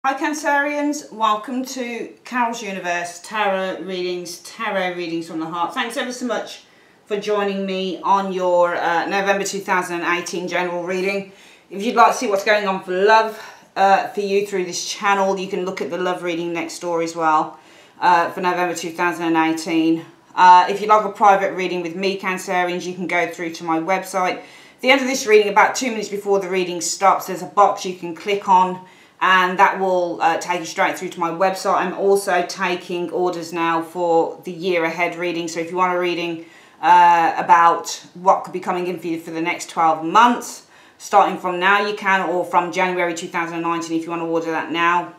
Hi Cancerians, welcome to Carol's Universe Tarot Readings from the Heart. Thanks ever so much for joining me on your November 2018 general reading. If you'd like to see what's going on for love for you through this channel, you can look at the love reading next door as well for November 2018. If you'd like a private reading with me, Cancerians, you can go through to my website. At the end of this reading, about 2 minutes before the reading stops, there's a box you can click on, and that will take you straight through to my website. I'm also taking orders now for the year ahead reading. So if you want a reading about what could be coming in for you for the next 12 months, starting from now you can, or from January 2019, if you want to order that now,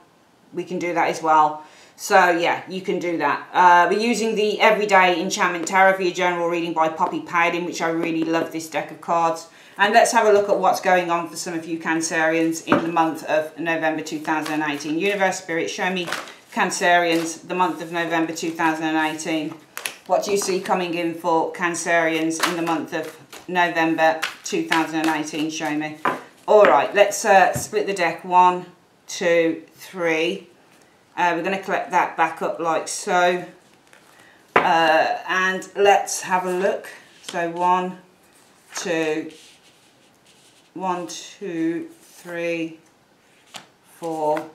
we can do that as well. So yeah, you can do that. We're using the Everyday Enchantment Tarot for your general reading by Poppy Paladin, which I really love this deck of cards. And let's have a look at what's going on for some of you Cancerians in the month of November 2018. Universe, Spirit, show me, Cancerians, the month of November 2018. What do you see coming in for Cancerians in the month of November 2018? Show me. All right, let's split the deck. 1, 2, 3. We're going to collect that back up like so. And let's have a look. So 1, 2, 3, 4,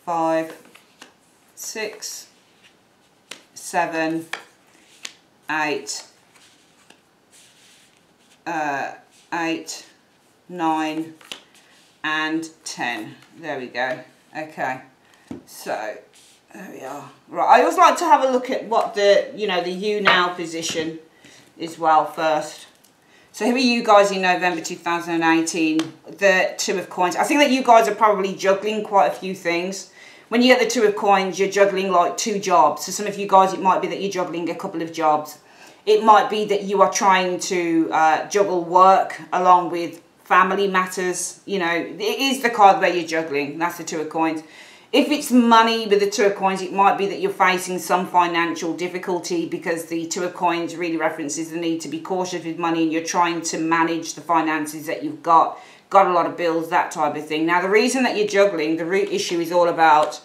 5, 6, 7, 8, 9, and 10. There we go. Okay. So there we are. Right. I always like to have a look at what the the you now position as well first. So here are you guys in November 2018, the Two of Coins. I think that you guys are probably juggling quite a few things. When you get the Two of Coins, you're juggling like 2 jobs. So some of you guys, it might be that you're juggling a couple of jobs. It might be that you are trying to juggle work along with family matters. You know, it is the card where you're juggling. That's the Two of Coins. If it's money with the Two of Coins, it might be that you're facing some financial difficulty, because the Two of Coins really references the need to be cautious with money, and you're trying to manage the finances that you've got a lot of bills, that type of thing. Now, the reason that you're juggling, the root issue is all about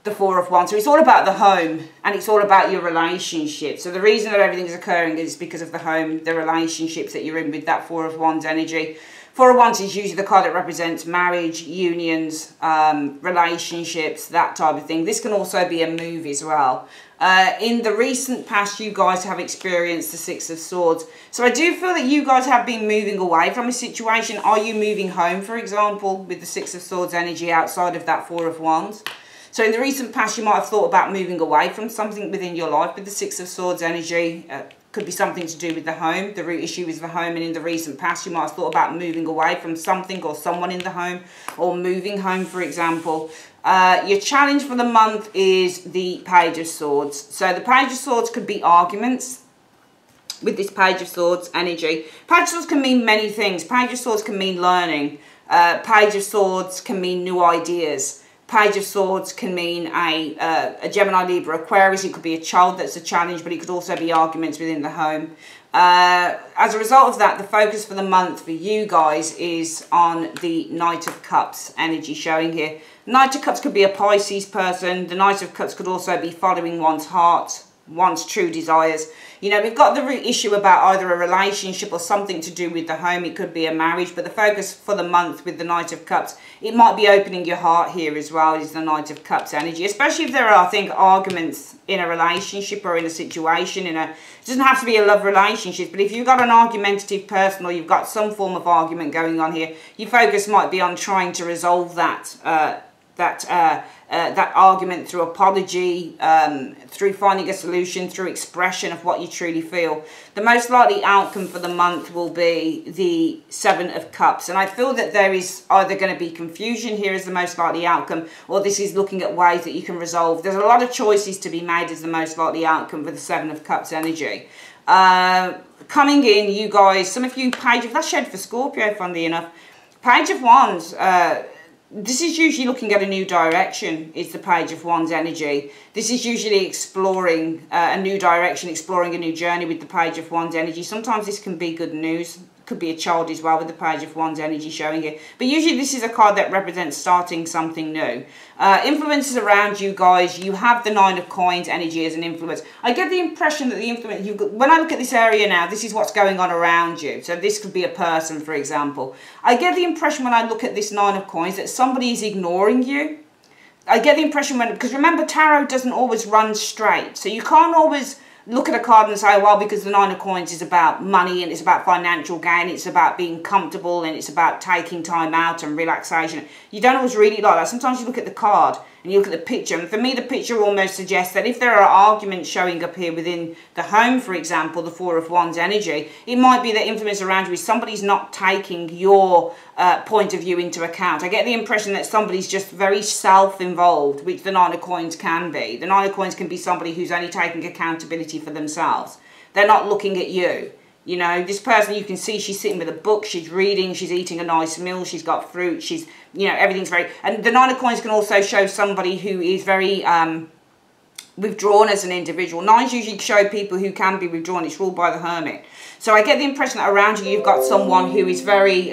the Four of Wands. So it's all about the home, and it's all about your relationship. So the reason that everything is occurring is because of the home, the relationships that you're in with that Four of Wands energy. Four of Wands is usually the card that represents marriage, unions, relationships, that type of thing. This can also be a move as well. In the recent past, you guys have experienced the Six of Swords. So I do feel that you guys have been moving away from a situation. Are you moving home, for example, with the Six of Swords energy outside of that Four of Wands? So in the recent past, you might have thought about moving away from something within your life with the Six of Swords energy. Could be something to do with the home. The root issue is the home, and in the recent past you might have thought about moving away from something or someone in the home, or moving home, for example. Your challenge for the month is the Page of Swords. So the Page of Swords could be arguments with this Page of Swords energy. Page of Swords can mean many things. Page of Swords can mean learning. Page of Swords can mean new ideas. Page of Swords can mean a Gemini, Libra, Aquarius. It could be a child that's a challenge, but it could also be arguments within the home. As a result of that, the focus for the month for you guys is on the Knight of Cups energy showing here. Knight of Cups could be a Pisces person. The Knight of Cups could also be following one's heart, one's true desires. You know, we've got the root issue about either a relationship or something to do with the home. It could be a marriage, but the focus for the month with the Knight of Cups, it might be opening your heart here as well, is the Knight of Cups energy. Especially if there are, I think, arguments in a relationship or in a situation. It doesn't have to be a love relationship, but if you've got an argumentative person, or you've got some form of argument going on here, your focus might be on trying to resolve that that argument through apology, through finding a solution, through expression of what you truly feel. The most likely outcome for the month will be the Seven of Cups. And I feel that there is either going to be confusion here as the most likely outcome, or this is looking at ways that you can resolve. There's a lot of choices to be made as the most likely outcome for the Seven of Cups energy. Coming in, you guys, some of you, Page of, that's shed for Scorpio, funnily enough. Page of Wands, this is usually looking at a new direction, is the Page of Wands energy. This is usually exploring a new direction, exploring a new journey with the Page of Wands energy. Sometimes this can be good news. could be a child as well with the Page of Wands energy showing it. But usually this is a card that represents starting something new. Influences around you guys, you have the Nine of Coins energy as an influence. I get the impression that the influence, when I look at this area now, this is what's going on around you. So this could be a person, for example. I get the impression when I look at this Nine of Coins that somebody is ignoring you. I get the impression because remember, tarot doesn't always run straight. So you can't always look at a card and say, well, because the Nine of Coins is about money and it's about financial gain, it's about being comfortable and it's about taking time out and relaxation. You don't always read it like that. Sometimes you look at the card and you look at the picture, and for me the picture almost suggests that if there are arguments showing up here within the home, for example, the Four of Wands energy, it might be that influence around you is somebody's not taking your point of view into account. I get the impression that somebody's just very self-involved, which the Nine of Coins can be. The Nine of Coins can be somebody who's only taking accountability for themselves. They're not looking at you. You know, this person, you can see she's sitting with a book, she's reading, she's eating a nice meal, she's got fruit, she's, you know, everything's very... And the Nine of Coins can also show somebody who is very withdrawn as an individual. Nines usually show people who can be withdrawn. It's ruled by the Hermit. So I get the impression that around you, you've got someone who is very...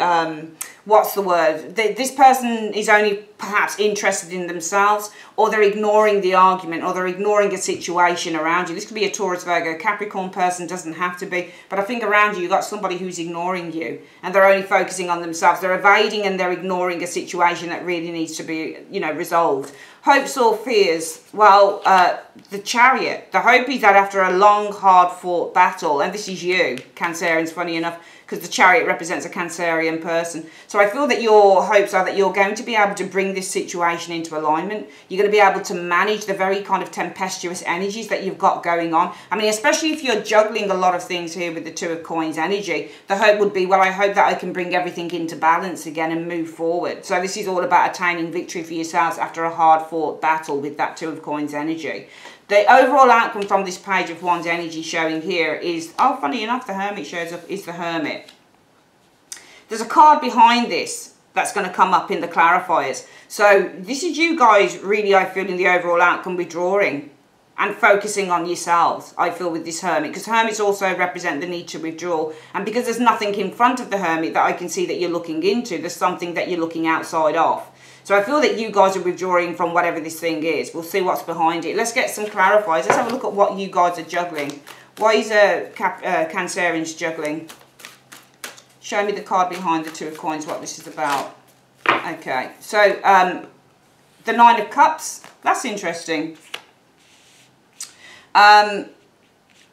what's the word? This person is only perhaps interested in themselves, or they're ignoring the argument, or they're ignoring a situation around you. This could be a Taurus, Virgo, Capricorn person, doesn't have to be. But I think around you, you've got somebody who's ignoring you, and they're only focusing on themselves. They're evading and they're ignoring a situation that really needs to be, you know, resolved. Hopes or fears? Well, the Chariot. The hope is that after a long, hard-fought battle, and this is you, Cancerians, funny enough, because the Chariot represents a Cancerian person. So I feel that your hopes are that you're going to be able to bring this situation into alignment. You're going to be able to manage the very kind of tempestuous energies that you've got going on. I mean, especially if you're juggling a lot of things here with the Two of Coins energy, the hope would be, well, I hope that I can bring everything into balance again and move forward. So this is all about attaining victory for yourselves after a hard-fought battle with that Two of Coins energy. The overall outcome from this Page of Wands energy showing here is, oh, funny enough, the Hermit shows up, is the Hermit. There's a card behind this that's going to come up in the clarifiers. So this is you guys really, I feel, in the overall outcome withdrawing and focusing on yourselves, I feel, with this Hermit. Because Hermits also represent the need to withdraw. And because there's nothing in front of the Hermit that I can see that you're looking into, there's something that you're looking outside of. So I feel that you guys are withdrawing from whatever this thing is. We'll see what's behind it. Let's get some clarifiers. Let's have a look at what you guys are juggling. Why is Cancerians juggling? Show me the card behind the Two of Coins, what this is about. Okay, so the Nine of Cups. That's interesting. You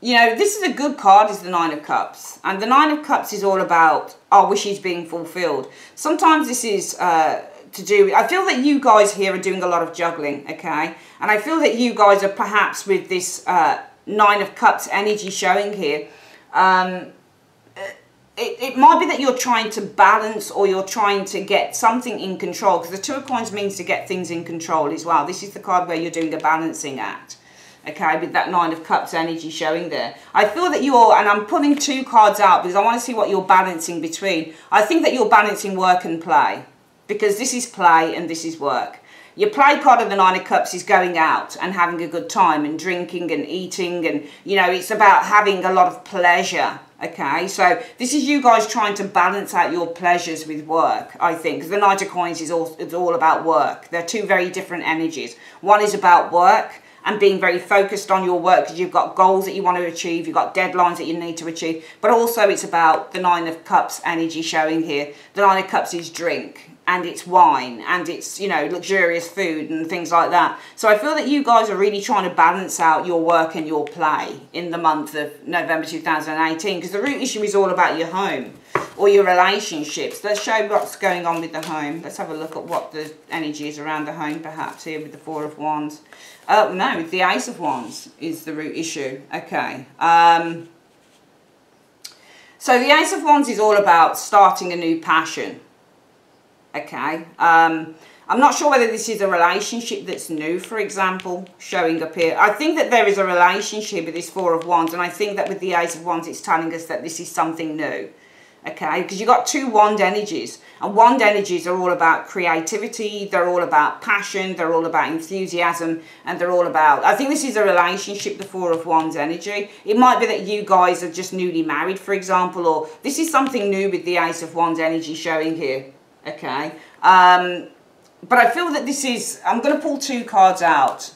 know, this is a good card, is the Nine of Cups. And the Nine of Cups is all about our wishes being fulfilled. Sometimes this is... to do, I feel that you guys here are doing a lot of juggling, okay? And I feel that you guys are perhaps with this Nine of Cups energy showing here, it might be that you're trying to balance, or you're trying to get something in control, because the Two of Coins means to get things in control as well. This is the card where you're doing a balancing act, okay, with that Nine of Cups energy showing there. I feel that you're, and I'm pulling two cards out because I want to see what you're balancing between. I think that you're balancing work and play, because this is play and this is work. Your play card of the Nine of Cups is going out and having a good time and drinking and eating, and, you know, it's about having a lot of pleasure, okay? So this is you guys trying to balance out your pleasures with work, I think, because the Knight of Coins is all about work. They're two very different energies. One is about work and being very focused on your work because you've got goals that you want to achieve, you've got deadlines that you need to achieve, but also it's about the Nine of Cups energy showing here. The Nine of Cups is drink, and it's wine, and it's, you know, luxurious food and things like that. So I feel that you guys are really trying to balance out your work and your play in the month of November 2018, because the root issue is all about your home or your relationships. Let's show what's going on with the home. Let's have a look at what the energy is around the home, perhaps, here with the Four of Wands. Oh, no, the Ace of Wands is the root issue. Okay. So the Ace of Wands is all about starting a new passion. Okay, I'm not sure whether this is a relationship that's new, for example, showing up here. I think that there is a relationship with this Four of Wands, and I think that with the Ace of Wands, it's telling us that this is something new. okay? Because you've got two wand energies, and wand energies are all about creativity, they're all about passion, they're all about enthusiasm, and they're all about, I think this is a relationship, the Four of Wands energy. It might be that you guys are just newly married, for example, or this is something new with the Ace of Wands energy showing here, okay? But I feel that this is, I'm going to pull two cards out.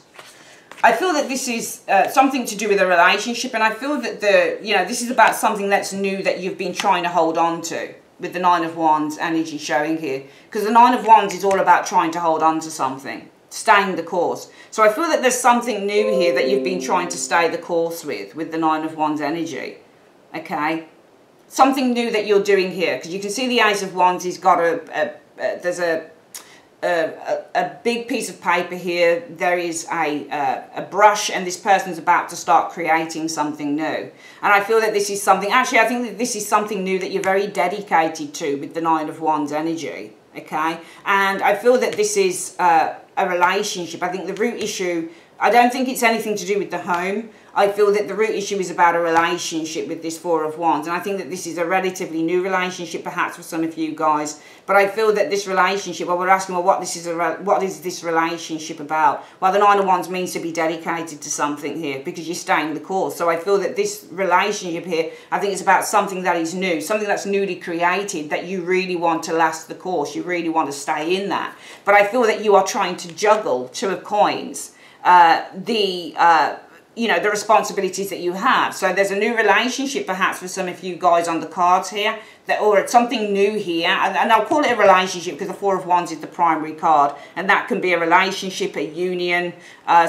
I feel that this is something to do with a relationship, and I feel that this is about something that's new that you've been trying to hold on to, with the Nine of Wands energy showing here. Because the Nine of Wands is all about trying to hold on to something, staying the course. So I feel that there's something new here that you've been trying to stay the course with the Nine of Wands energy, okay? Something new that you're doing here, because you can see the Ace of Wands, he's got there's a big piece of paper here. There is a brush, and this person's about to start creating something new. And I feel that this is something, actually I think that this is something new that you're very dedicated to with the Nine of Wands energy, okay? And I feel that this is a relationship. I think the root issue, I don't think it's anything to do with the home. I feel that the root issue is about a relationship with this Four of Wands. And I think that this is a relatively new relationship, perhaps for some of you guys. But I feel that this relationship, well, we're asking, well, what is this relationship about? Well, the Nine of Wands means to be dedicated to something here, because you're staying the course. So I feel that this relationship here, I think it's about something that is new, something that's newly created, that you really want to last the course. You really want to stay in that. But I feel that you are trying to juggle Two of Coins, the responsibilities that you have. So there's a new relationship perhaps for some of you guys on the cards here, or it's something new here, and I'll call it a relationship because the Four of Wands is the primary card, and that can be a relationship, a union.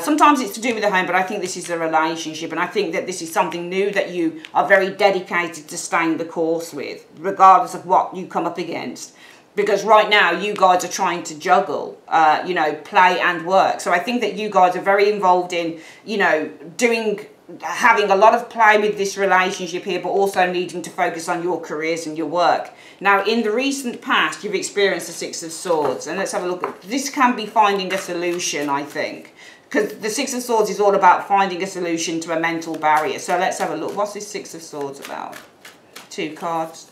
Sometimes it's to do with the home, but I think this is a relationship, and I think that this is something new that you are very dedicated to staying the course with, regardless of what you come up against. Because right now you guys are trying to juggle, play and work. So I think that you guys are very involved in, having a lot of play with this relationship here, but also needing to focus on your careers and your work. Now, in the recent past, you've experienced the Six of Swords. And let's have a look at, this can be finding a solution, I think. Because the Six of Swords is all about finding a solution to a mental barrier. So let's have a look. What's this Six of Swords about? Two cards.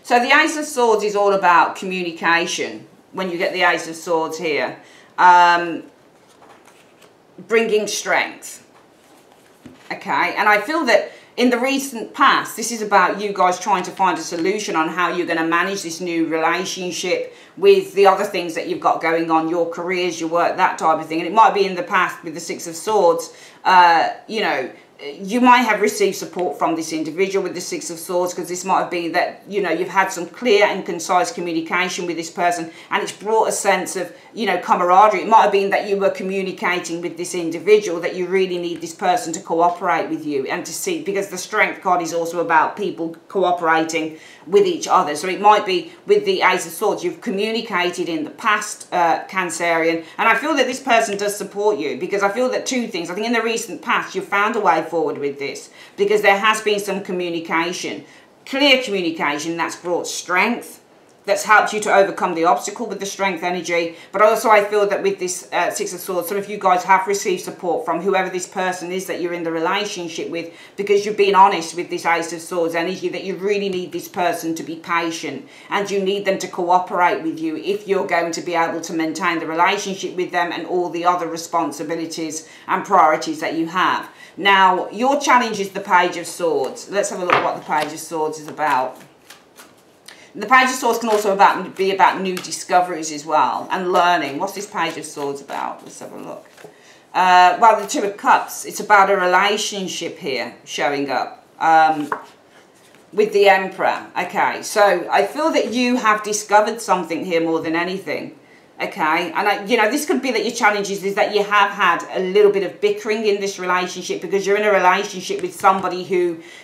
So the Ace of Swords is all about communication, when you get the Ace of Swords here. Bringing strength. Okay, and I feel that in the recent past, this is about you guys trying to find a solution on how you're going to manage this new relationship with the other things that you've got going on, your careers, your work, that type of thing. And it might be in the past with the Six of Swords, you might have received support from this individual with the Six of Swords, because this might have been that, you've had some clear and concise communication with this person, and it's brought a sense of, camaraderie. It might have been that you were communicating with this individual, that you really need this person to cooperate with you and to see, because the Strength card is also about people cooperating with each other. So it might be with the Ace of Swords, you've communicated in the past, Cancerian, and I feel that this person does support you, because I feel that two things. I think in the recent past, you've found a way forward with this, because there has been some communication, clear communication that's brought strength, that's helped you to overcome the obstacle with the Strength energy. But also I feel that with this Six of Swords, some of you guys have received support from whoever this person is that you're in the relationship with, because you've been honest with this Ace of Swords energy that you really need this person to be patient, and you need them to cooperate with you if you're going to be able to maintain the relationship with them and all the other responsibilities and priorities that you have. Now, your challenge is the Page of Swords. Let's have a look at what the Page of Swords is about. The Page of Swords can also be about new discoveries as well, and learning. What's this Page of Swords about? Let's have a look. Well, the Two of Cups. It's about a relationship here showing up with the Emperor. Okay, so I feel that you have discovered something here more than anything. Okay, and this could be that your challenge is that you have had a little bit of bickering in this relationship, because you're in a relationship with somebody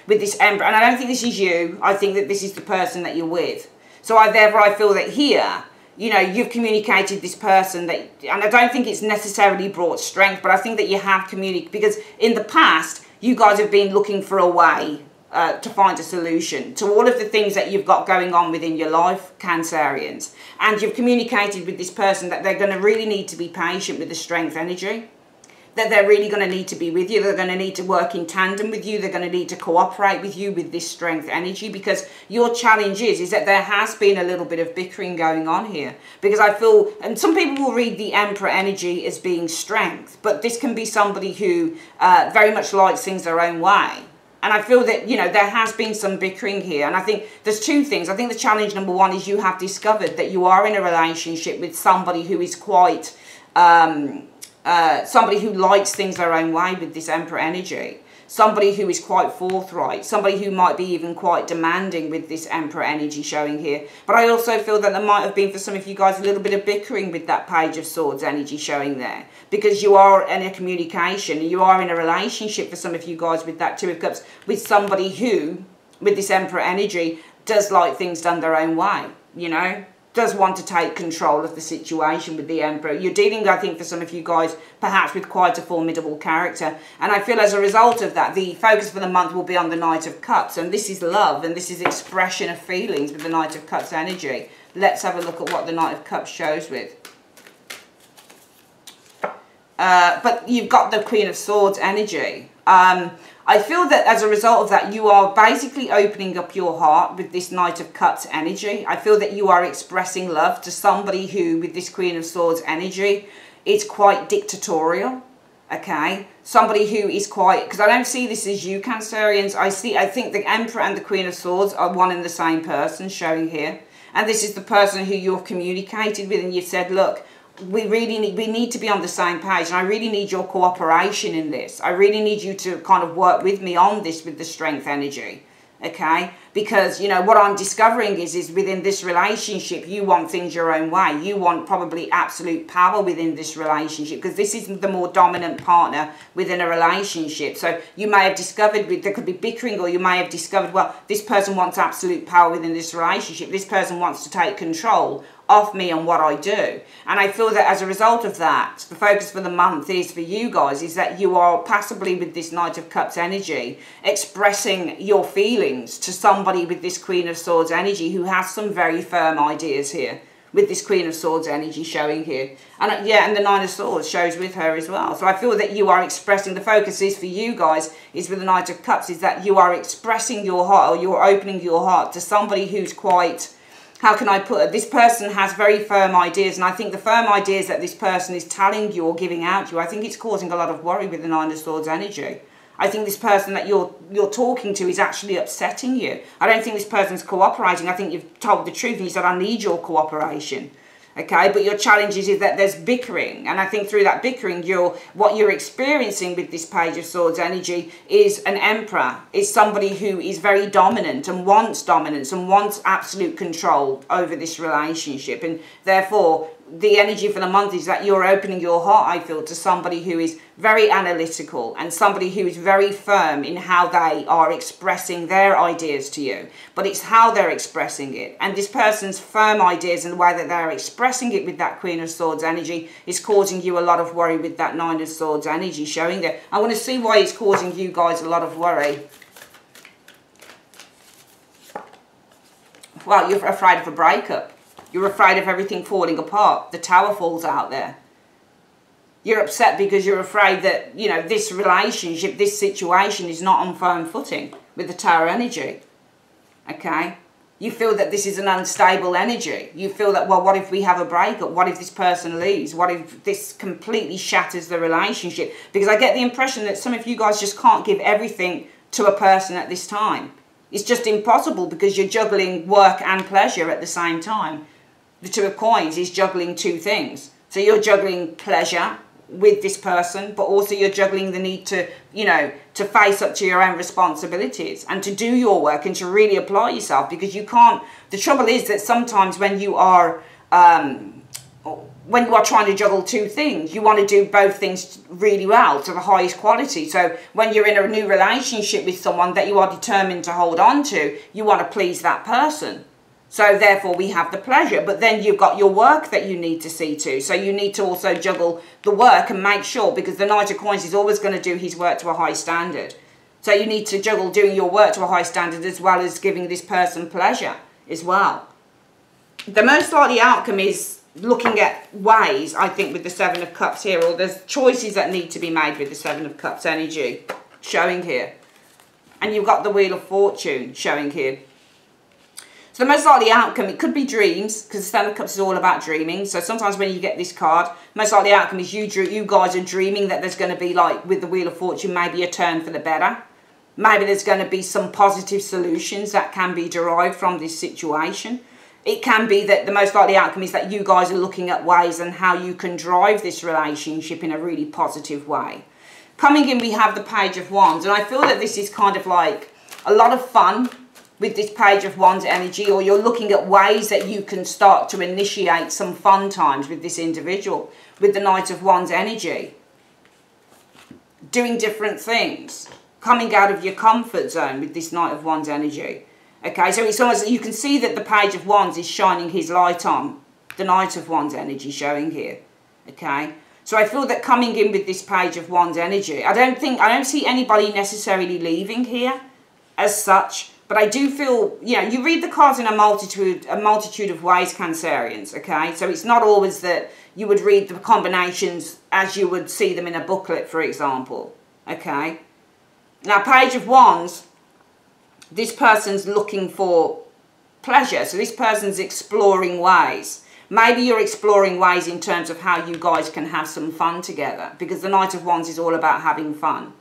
with this Emperor, and I don't think this is you. I think that this is the person that you're with. So therefore I feel that here, you've communicated this person that, and I don't think it's necessarily brought strength, but I think that you have communicated, because in the past, you guys have been looking for a way to find a solution to all of the things that you've got going on within your life, Cancerians. And you've communicated with this person that they're going to really need to be patient with the Strength energy, that they're really going to need to be with you. They're going to need to work in tandem with you. They're going to need to cooperate with you with this strength energy, because your challenge is that there has been a little bit of bickering going on here. Because I feel, and some people will read the Emperor energy as being strength, but this can be somebody who very much likes things their own way. And I feel that, you know, there has been some bickering here. And I think there's two things. I think the challenge number one is you have discovered that you are in a relationship with somebody who is quite, somebody who likes things their own way with this Emperor energy. Somebody who is quite forthright. Somebody who might be even quite demanding with this Emperor energy showing here. But I also feel that there might have been for some of you guys a little bit of bickering with that Page of Swords energy showing there. Because you are in a communication, you are in a relationship for some of you guys with that Two of Cups, with somebody who, with this Emperor energy, does like things done their own way, you know, does want to take control of the situation with the Emperor. You're dealing, I think, for some of you guys, perhaps with quite a formidable character. And I feel as a result of that, the focus for the month will be on the Knight of Cups. And this is love, and this is expression of feelings with the Knight of Cups energy. Let's have a look at what the Knight of Cups shows with. But you've got the Queen of Swords energy. I feel that as a result of that, you are basically opening up your heart with this Knight of Cups energy. I feel that you are expressing love to somebody who, with this Queen of Swords energy, is quite dictatorial. Okay, somebody who is quite, because I don't see this as you Cancerians. I think the Emperor and the Queen of Swords are one and the same person showing here. And this is the person who you've communicated with, and you've said, look, we need to be on the same page, and I really need your cooperation in this. I really need you to kind of work with me on this with the strength energy, okay? Because, you know, what I'm discovering is within this relationship, you want things your own way. You want probably absolute power within this relationship, because this is the more dominant partner within a relationship. So you may have discovered, there could be bickering, or you may have discovered, well, this person wants absolute power within this relationship. This person wants to take control of me and what I do. And I feel that as a result of that, the focus for the month is for you guys is that you are passively, with this Knight of Cups energy, expressing your feelings to somebody with this Queen of Swords energy who has some very firm ideas here, with this Queen of Swords energy showing here. And yeah, and the Nine of Swords shows with her as well. So I feel that you are expressing, the focus is for you guys, is with the Knight of Cups, is that you are expressing your heart, or you're opening your heart to somebody who's quite, how can I put it? This person has very firm ideas, and I think the firm ideas that this person is telling you or giving out to you, I think it's causing a lot of worry with the Nine of Swords energy. I think this person that you're talking to is actually upsetting you. I don't think this person's cooperating. I think you've told the truth and you said, I need your cooperation. Okay, but your challenge is that there's bickering, and I think through that bickering, what you're experiencing with this Page of Swords energy is an Emperor, is somebody who is very dominant and wants dominance and wants absolute control over this relationship, and therefore the energy for the month is that you're opening your heart, I feel, to somebody who is very analytical and somebody who is very firm in how they are expressing their ideas to you. But it's how they're expressing it. And this person's firm ideas and the way that they're expressing it with that Queen of Swords energy is causing you a lot of worry with that Nine of Swords energy showing there. I want to see why it's causing you guys a lot of worry. Well, you're afraid of a breakup. You're afraid of everything falling apart. The Tower falls out there. You're upset because you're afraid that, you know, this relationship, this situation is not on firm footing with the Tower energy. Okay? You feel that this is an unstable energy. You feel that, well, what if we have a breakup? What if this person leaves? What if this completely shatters the relationship? Because I get the impression that some of you guys just can't give everything to a person at this time. It's just impossible because you're juggling work and pleasure at the same time. The Two of Coins is juggling two things. So you're juggling pleasure with this person, but also you're juggling the need to, you know, to face up to your own responsibilities and to do your work and to really apply yourself, because you can't, the trouble is that sometimes when you are trying to juggle two things, you want to do both things really well to the highest quality. So when you're in a new relationship with someone that you are determined to hold on to, you want to please that person. So therefore we have the pleasure, but then you've got your work that you need to see to. So you need to also juggle the work and make sure, because the Knight of Coins is always going to do his work to a high standard. So you need to juggle doing your work to a high standard as well as giving this person pleasure as well. The most likely outcome is looking at ways, I think, with the Seven of Cups here, or there's choices that need to be made with the Seven of Cups energy showing here. And you've got the Wheel of Fortune showing here. So the most likely outcome, it could be dreams, because the Seven of Cups is all about dreaming. So sometimes when you get this card, most likely outcome is you guys are dreaming that there's going to be, like with the Wheel of Fortune, maybe a turn for the better. Maybe there's going to be some positive solutions that can be derived from this situation. It can be that the most likely outcome is that you guys are looking at ways and how you can drive this relationship in a really positive way. Coming in, we have the Page of Wands, and I feel that this is kind of like a lot of fun with this Page of Wands energy, or you're looking at ways that you can start to initiate some fun times with this individual, with the Knight of Wands energy. Doing different things, coming out of your comfort zone with this Knight of Wands energy. Okay, so it's almost, you can see that the Page of Wands is shining his light on the Knight of Wands energy showing here. Okay. So I feel that coming in with this Page of Wands energy, I don't see anybody necessarily leaving here as such, but I do feel, you know, you read the cards in a multitude of ways, Cancerians, okay? So it's not always that you would read the combinations as you would see them in a booklet, for example, okay? Now, Page of Wands, this person's looking for pleasure, so this person's exploring ways. Maybe you're exploring ways in terms of how you guys can have some fun together, because the Knight of Wands is all about having fun,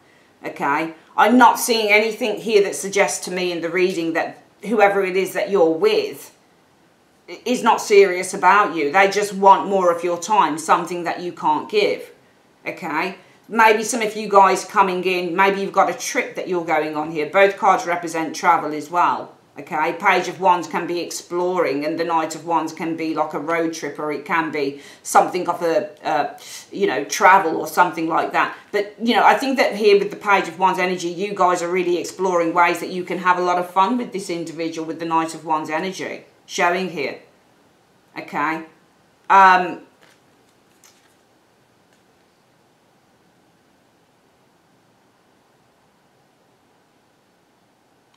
okay? I'm not seeing anything here that suggests to me in the reading that whoever it is that you're with is not serious about you. They just want more of your time, something that you can't give, okay? Maybe some of you guys coming in, maybe you've got a trip that you're going on here. Both cards represent travel as well. Okay, Page of Wands can be exploring, and the Knight of Wands can be like a road trip, or it can be something of a, you know, travel or something like that. But, you know, I think that here with the Page of Wands energy, you guys are really exploring ways that you can have a lot of fun with this individual with the Knight of Wands energy showing here. Okay.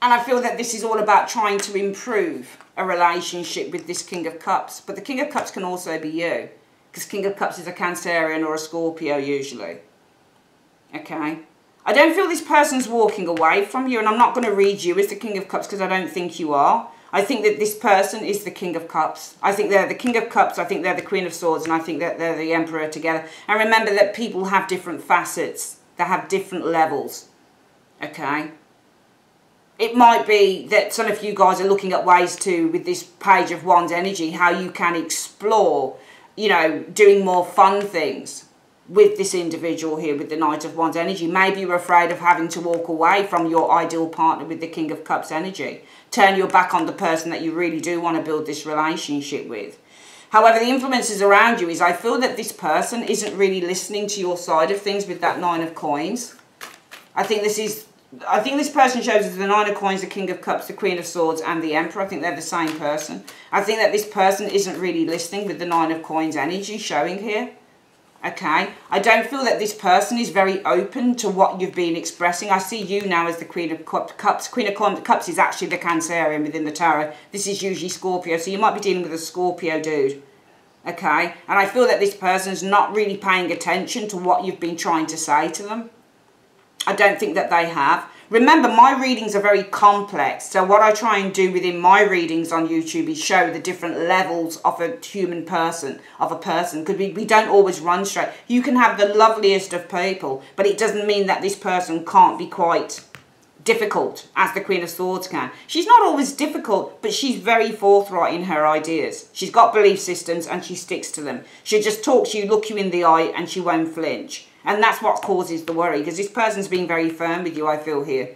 And I feel that this is all about trying to improve a relationship with this King of Cups. But the King of Cups can also be you, because King of Cups is a Cancerian or a Scorpio usually. Okay? I don't feel this person's walking away from you, and I'm not going to read you as the King of Cups because I don't think you are. I think that this person is the King of Cups. I think they're the King of Cups, I think they're the Queen of Swords, and I think that they're the Emperor together. And remember that people have different facets. They have different levels. Okay? It might be that some of you guys are looking at ways to, with this Page of Wands energy, how you can explore, you know, doing more fun things with this individual here with the Knight of Wands energy. Maybe you're afraid of having to walk away from your ideal partner with the King of Cups energy. Turn your back on the person that you really do want to build this relationship with. However, the influences around you is, I feel that this person isn't really listening to your side of things with that Nine of Coins. I think this person shows us the Nine of Coins, the King of Cups, the Queen of Swords, and the Emperor. I think they're the same person. I think that this person isn't really listening with the Nine of Coins energy showing here. Okay? I don't feel that this person is very open to what you've been expressing. I see you now as the Queen of Cups. Queen of Cups is actually the Cancerian within the tarot. This is usually Scorpio, so you might be dealing with a Scorpio dude. Okay? And I feel that this person's not really paying attention to what you've been trying to say to them. I don't think that they have. Remember, my readings are very complex. So what I try and do within my readings on YouTube is show the different levels of a human person, because we don't always run straight. You can have the loveliest of people, but it doesn't mean that this person can't be quite difficult, as the Queen of Swords can. She's not always difficult, but she's very forthright in her ideas. She's got belief systems and she sticks to them. She'll just talk to you, look you in the eye, and she won't flinch. And that's what causes the worry, because this person's being very firm with you, I feel here.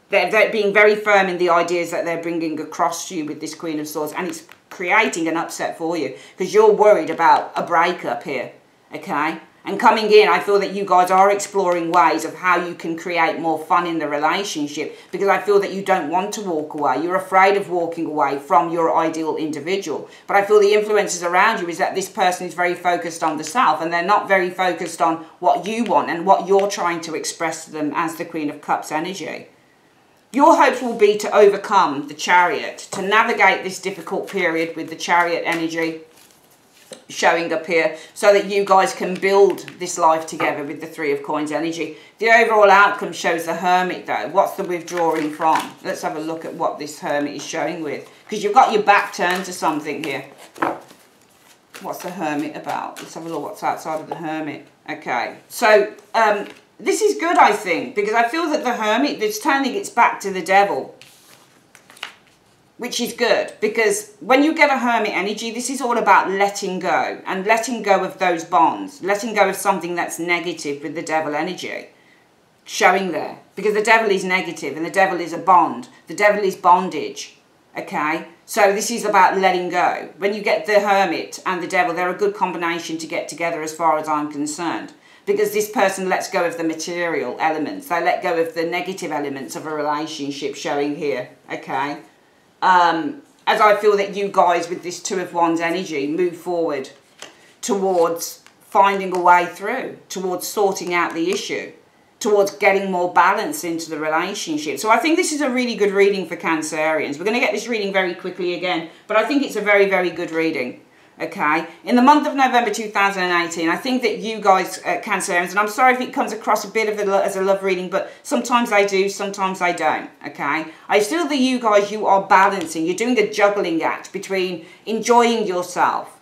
They're being very firm in the ideas that they're bringing across to you with this Queen of Swords, and it's creating an upset for you, because you're worried about a breakup here, okay? And coming in, I feel that you guys are exploring ways of how you can create more fun in the relationship, because I feel that you don't want to walk away. You're afraid of walking away from your ideal individual. But I feel the influences around you is that this person is very focused on the self, and they're not very focused on what you want and what you're trying to express to them as the Queen of Cups energy. Your hopes will be to overcome the Chariot, to navigate this difficult period with the Chariot energy. showing up here, so that you guys can build this life together with the Three of Coins energy. The overall outcome shows the Hermit though. What's the withdrawing from? Let's have a look at what this Hermit is showing with, because you've got your back turned to something here. What's the Hermit about? Let's have a look what's outside of the Hermit. Okay, so this is good, I think, because I feel that the Hermit is turning its back to the Devil, which is good, because when you get a Hermit energy, this is all about letting go, and letting go of those bonds, letting go of something that's negative with the Devil energy showing there, because the Devil is negative and the Devil is a bond. The Devil is bondage, okay? So this is about letting go. When you get the Hermit and the Devil, they're a good combination to get together as far as I'm concerned, because this person lets go of the material elements. They let go of the negative elements of a relationship showing here, okay? As I feel that you guys with this Two of Wands energy move forward towards finding a way through, towards sorting out the issue, towards getting more balance into the relationship. So I think this is a really good reading for Cancerians. We're going to get this reading very quickly again, but I think it's a very, very good reading. Okay, in the month of November 2018, I think that you guys, Cancerians, and I'm sorry if it comes across a bit of as a love reading, but sometimes I do, sometimes I don't, okay? I feel that you guys, you are balancing, you're doing a juggling act between enjoying yourself,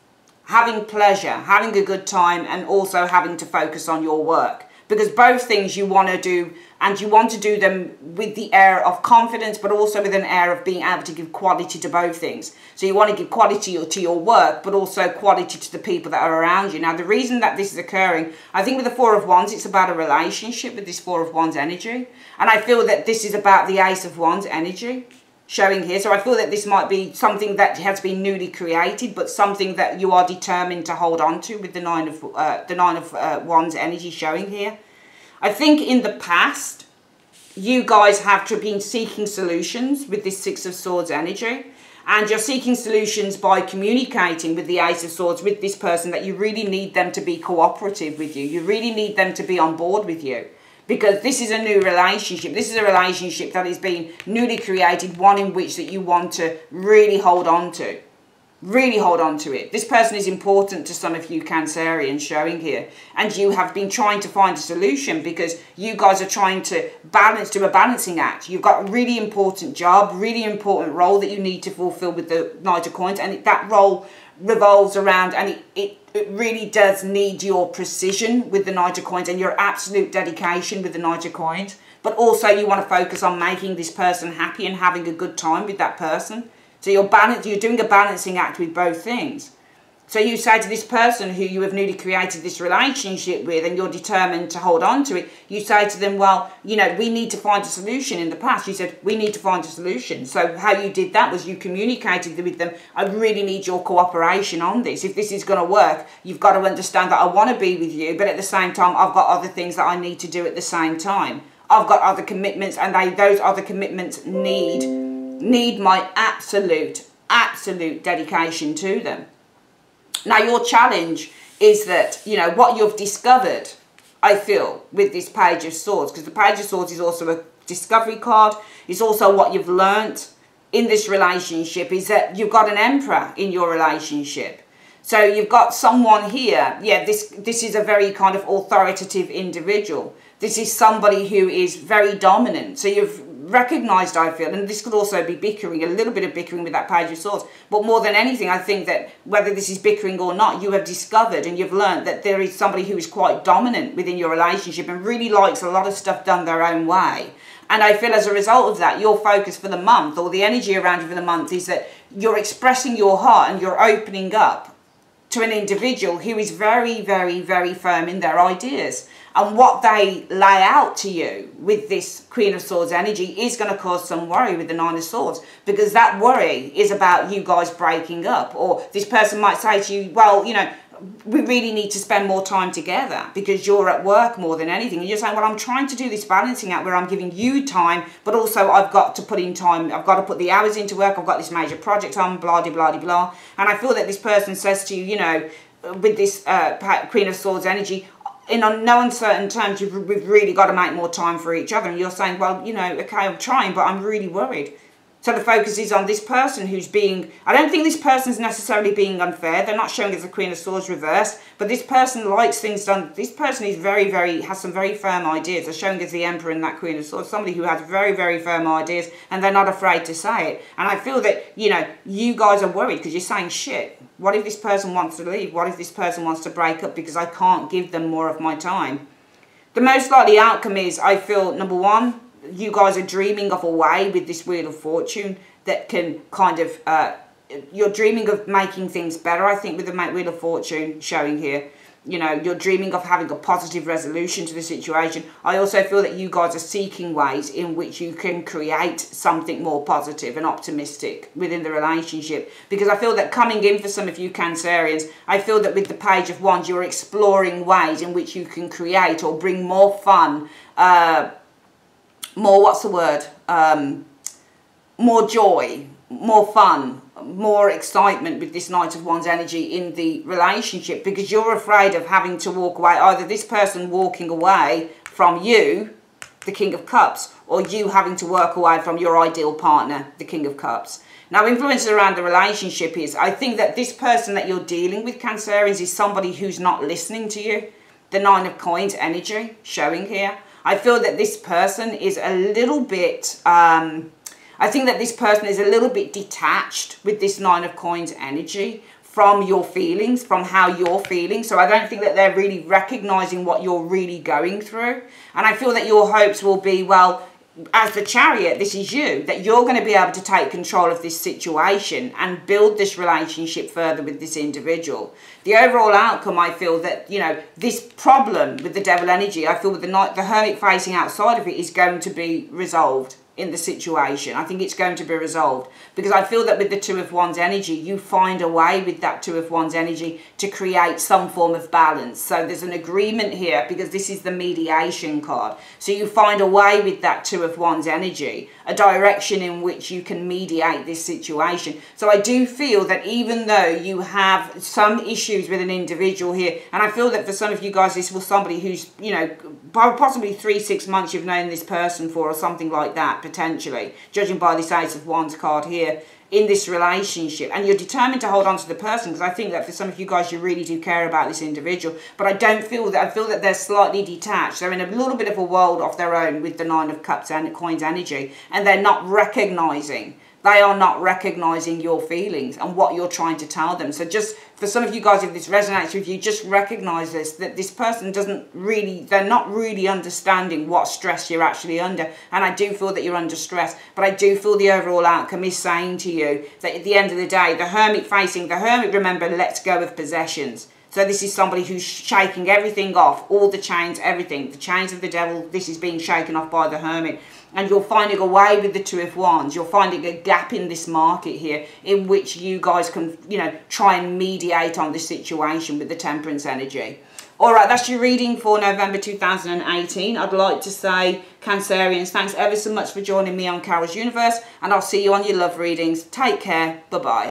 having pleasure, having a good time, and also having to focus on your work. Because both things you want to do, and you want to do them with the air of confidence, but also with an air of being able to give quality to both things. So you want to give quality to your work, but also quality to the people that are around you. Now, the reason that this is occurring, I think with the Four of Wands, it's about a relationship with this Four of Wands energy. And I feel that this is about the Ace of Wands energy showing here. So I feel that this might be something that has been newly created, but something that you are determined to hold on to with the Nine of Wands energy showing here. I think in the past, you guys have been seeking solutions with this Six of Swords energy. And you're seeking solutions by communicating with the Ace of Swords, with this person, that you really need them to be cooperative with you. You really need them to be on board with you. Because this is a new relationship. This is a relationship that is being newly created, one in which that you want to really hold on to. Really hold on to it. This person is important to some of you Cancerians showing here. And you have been trying to find a solution because you guys are trying to do a balancing act. You've got a really important job, really important role that you need to fulfill with the Knight of Coins. And that role revolves around, and it really does need your precision with the Knight of Coins and your absolute dedication with the Knight of Coins. But also you want to focus on making this person happy and having a good time with that person. So you're doing a balancing act with both things. So you say to this person who you have newly created this relationship with, and you're determined to hold on to it, you say to them, well, you know, we need to find a solution. In the past, you said, we need to find a solution. So how you did that was you communicated with them, I really need your cooperation on this. If this is going to work, you've got to understand that I want to be with you, but at the same time, I've got other things that I need to do at the same time. I've got other commitments, and those other commitments need my absolute dedication to them. Now, your challenge is that, you know, what you've discovered, I feel, with this Page of Swords, because the Page of Swords is also a discovery card. It's also what you've learnt in this relationship, is that you've got an Emperor in your relationship. So you've got someone here, yeah, this is a very kind of authoritative individual. This is somebody who is very dominant. So you've recognised, I feel, and this could also be bickering, a little bit of bickering with that Page of Swords, but more than anything, I think that whether this is bickering or not, you have discovered and you've learned that there is somebody who is quite dominant within your relationship and really likes a lot of stuff done their own way. And I feel as a result of that, your focus for the month, or the energy around you for the month, is that you're expressing your heart and you're opening up to an individual who is very, very, very firm in their ideas. And what they lay out to you with this Queen of Swords energy is going to cause some worry with the Nine of Swords, because that worry is about you guys breaking up. Or this person might say to you, well, you know, we really need to spend more time together because you're at work more than anything. And you're saying, well, I'm trying to do this balancing act where I'm giving you time, but also I've got to put in time. I've got to put the hours into work. I've got this major project on, blah, blah, blah, blah. And I feel that this person says to you, you know, with this Queen of Swords energy, in no uncertain terms, we've really got to make more time for each other. And you're saying, well, you know, okay, I'm trying, but I'm really worried. So the focus is on this person who's being, I don't think this person's necessarily being unfair. They're not showing as the Queen of Swords reversed, but this person likes things done. This person is has some very firm ideas. They're showing as the Emperor and that Queen of Swords, somebody who has very, very firm ideas, and they're not afraid to say it. And I feel that, you know, you guys are worried because you're saying, shit, what if this person wants to leave? What if this person wants to break up because I can't give them more of my time? The most likely outcome is, I feel, number one, you guys are dreaming of a way with this Wheel of Fortune that can kind of, you're dreaming of making things better, I think, with the Wheel of Fortune showing here. You know, you're dreaming of having a positive resolution to the situation. I also feel that you guys are seeking ways in which you can create something more positive and optimistic within the relationship. Because I feel that coming in for some of you Cancerians, I feel that with the Page of Wands, you're exploring ways in which you can create or bring more fun, more, what's the word, more joy, more fun, more excitement with this Knight of Wands energy in the relationship, because you're afraid of having to walk away, either this person walking away from you, the King of Cups, or you having to work away from your ideal partner, the King of Cups. Now, influences around the relationship is, I think that this person that you're dealing with, Cancerians, is somebody who's not listening to you. The Nine of Coins energy showing here. I feel that this person is a little bit, I think that this person is a little bit detached with this Nine of Coins energy from your feelings, from how you're feeling. So I don't think that they're really recognizing what you're really going through. And I feel that your hopes will be, well, as the Chariot, this is you, that you're going to be able to take control of this situation and build this relationship further with this individual. The overall outcome, I feel that, you know, this problem with the Devil energy, I feel with the Hermit facing outside of it is going to be resolved in the situation. I think it's going to be resolved, because I feel that with the Two of Wands energy, you find a way with that Two of Wands energy to create some form of balance. So there's an agreement here, because this is the mediation card. So you find a way with that Two of Wands energy, a direction in which you can mediate this situation. So I do feel that even though you have some issues with an individual here, and I feel that for some of you guys, this was somebody who's, you know, possibly 3-6 months you've known this person for, or something like that, potentially, judging by this Ace of Wands card here, in this relationship, and you're determined to hold on to the person, because I think that for some of you guys, you really do care about this individual. But I don't feel that, I feel that they're slightly detached. They're in a little bit of a world of their own with the Nine of Cups and Coins energy, and they're not recognizing, they are not recognizing your feelings and what you're trying to tell them. So just for some of you guys, if this resonates with you, just recognize this, that this person doesn't really, they're not really understanding what stress you're actually under. And I do feel that you're under stress, but I do feel the overall outcome is saying to you that at the end of the day, the Hermit facing, the Hermit, remember, lets go of possessions. So this is somebody who's shaking everything off, all the chains, everything. The chains of the Devil, this is being shaken off by the Hermit. And you're finding a way with the Two of Wands. You're finding a gap in this market here in which you guys can, you know, try and mediate on this situation with the Temperance energy. All right, that's your reading for November 2018. I'd like to say, Cancerians, thanks ever so much for joining me on Carol's Universe, and I'll see you on your love readings. Take care. Bye-bye.